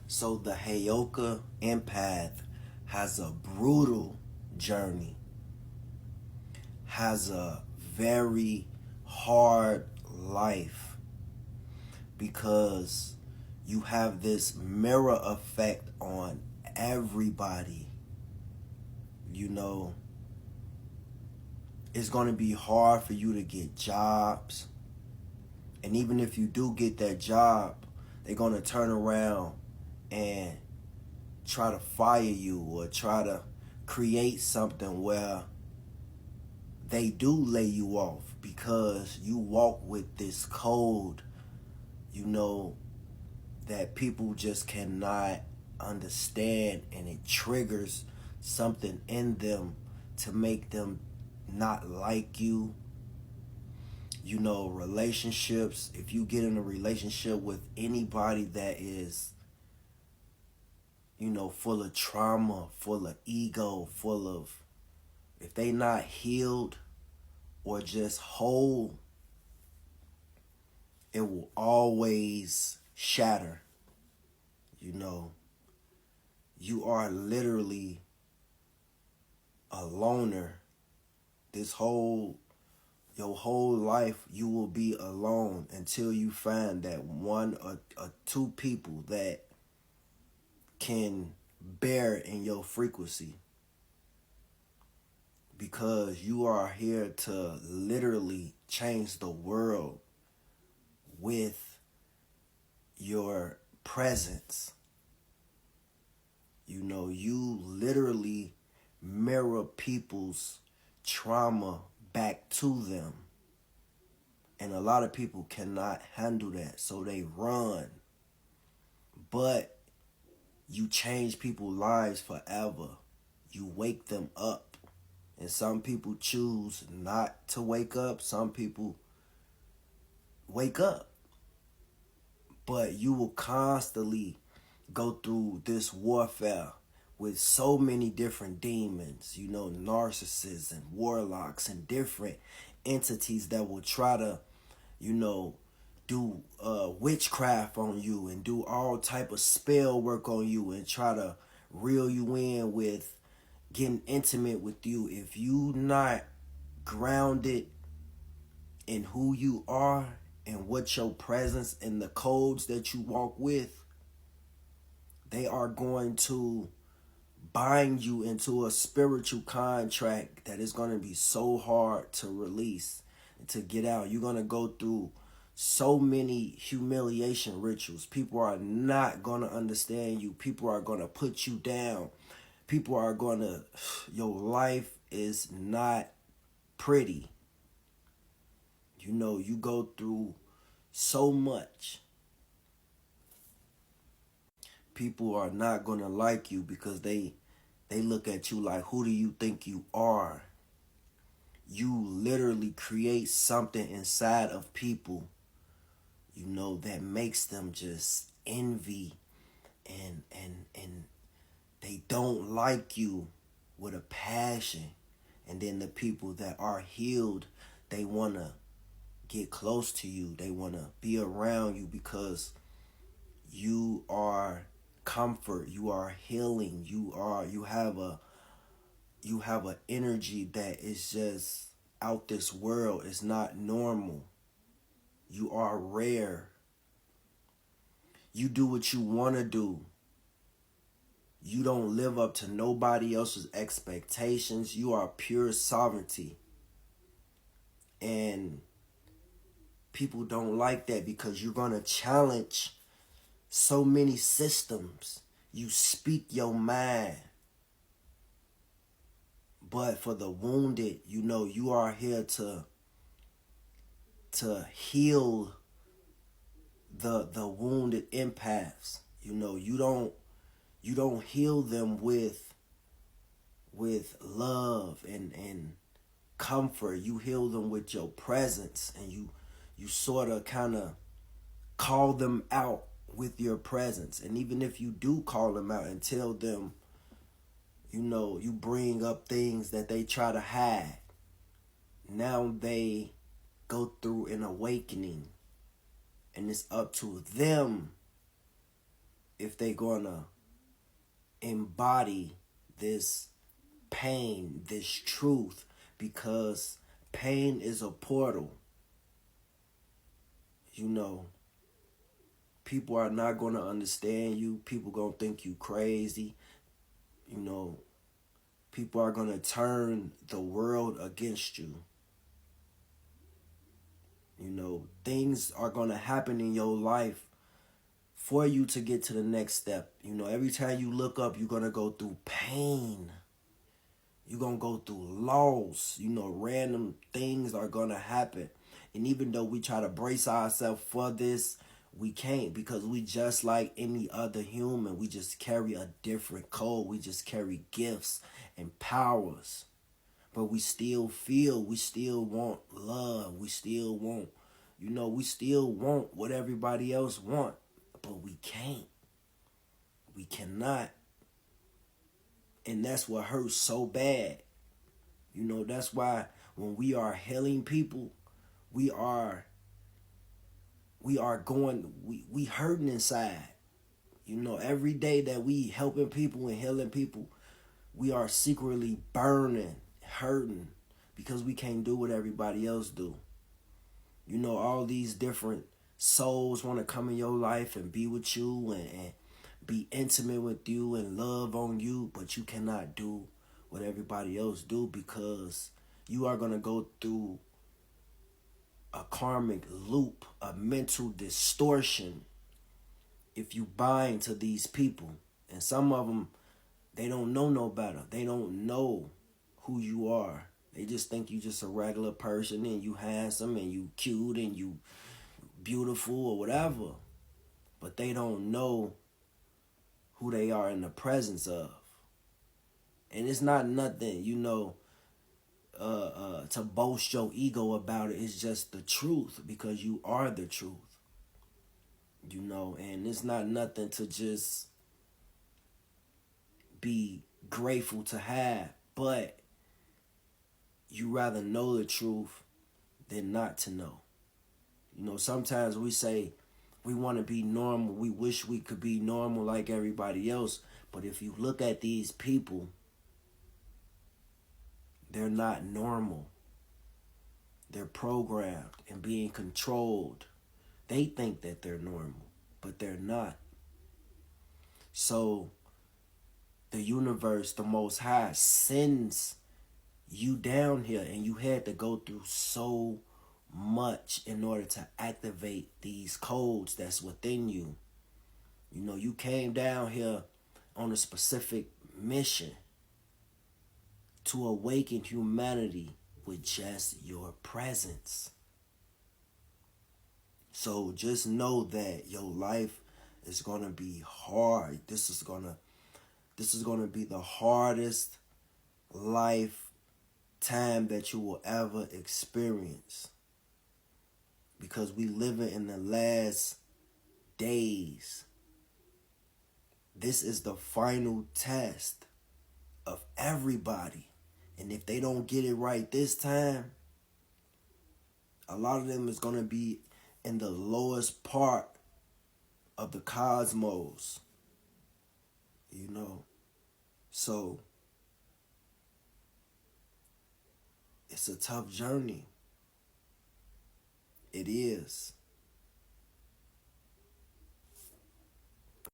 So the Heyoka Empath has a brutal journey, has a very hard life because you have this mirror effect on everybody. You know, it's going to be hard for you to get jobs. And even if you do get that job, they're going to turn around and try to fire you or try to create something where they do lay you off because you walk with this code, that people just cannot understand, and it triggers something in them to make them not like you. Relationships, if you get in a relationship with anybody that is, full of trauma, full of ego, full of, if they not healed or just whole, it will always shatter. You are literally a loner. Your whole life, you will be alone until you find that one or two people that can bear in your frequency. Because you are here to literally change the world with your presence. You literally mirror people's trauma back to them. And a lot of people cannot handle that, so they run. But you change people's lives forever. You wake them up. And some people choose not to wake up. Some people wake up. But you will constantly go through this warfare with so many different demons, narcissists and warlocks and different entities that will try to, do witchcraft on you and do all type of spell work on you and try to reel you in with getting intimate with you. If you not grounded in who you are and what your presence and the codes that you walk with, they are going to bind you into a spiritual contract that is going to be so hard to release and to get out. You're going to go through so many humiliation rituals. People are not going to understand you. People are going to put you down. People are going to, your life is not pretty. You go through so much. People are not going to like you because they look at you like, who do you think you are? You literally create something inside of people, that makes them just envy and they don't like you with a passion. And then the people that are healed, they want to get close to you. They want to be around you because you are comfort, you are healing, you have an energy that is just out this world. It's not normal. You are rare. You do what you want to do. You don't live up to nobody else's expectations. You are pure sovereignty. And people don't like that because you're going to challenge so many systems. You speak your mind. But for the wounded, you are here to heal the wounded empaths. You don't heal them with love and comfort. You heal them with your presence, and you sort of kind of call them out with your presence. And even if you do call them out and tell them, you bring up things that they try to hide, now they go through an awakening, and it's up to them if they're gonna embody this pain, this truth, because pain is a portal. You know, people are not gonna understand you. People gonna think you crazy. You know, people are gonna turn the world against you. You know, things are gonna happen in your life for you to get to the next step. You know, every time you look up, you're gonna go through pain. You're gonna go through loss. You know, random things are gonna happen. And even though we try to brace ourselves for this, we can't, because we just like any other human. We just carry a different code. We just carry gifts and powers. But we still feel, we still want love. We still want, you know, we still want what everybody else want. But we can't. We cannot. And that's what hurts so bad. You know, that's why when we are healing people, we are going, we hurting inside. You know, every day that we helping people and healing people, we are secretly burning, hurting, because we can't do what everybody else do. You know, all these different souls want to come in your life and be with you and be intimate with you and love on you, but you cannot do what everybody else do, because you are going to go through a karmic loop, a mental distortion, if you bind to these people. And some of them, they don't know no better. They don't know who you are. They just think you just a regular person and you handsome and you cute and you beautiful or whatever. But they don't know who they are in the presence of. And it's not nothing, you know, to boast your ego about it. It's just the truth, because you are the truth. You know, and it's not nothing to just be grateful to have, but you rather know the truth than not to know. You know, sometimes we say we want to be normal. We wish we could be normal like everybody else. But if you look at these people, they're not normal. They're programmed and being controlled. They think that they're normal, but they're not. So the universe, the Most High, sends you down here, and you had to go through so much in order to activate these codes that's within you. You know, you came down here on a specific mission to awaken humanity with just your presence. So just know that your life is gonna be hard. This is gonna be the hardest life time that you will ever experience, because we living in the last days. This is the final test of everybody. And if they don't get it right this time, a lot of them is going to be in the lowest part of the cosmos. You know? So, it's a tough journey. It is.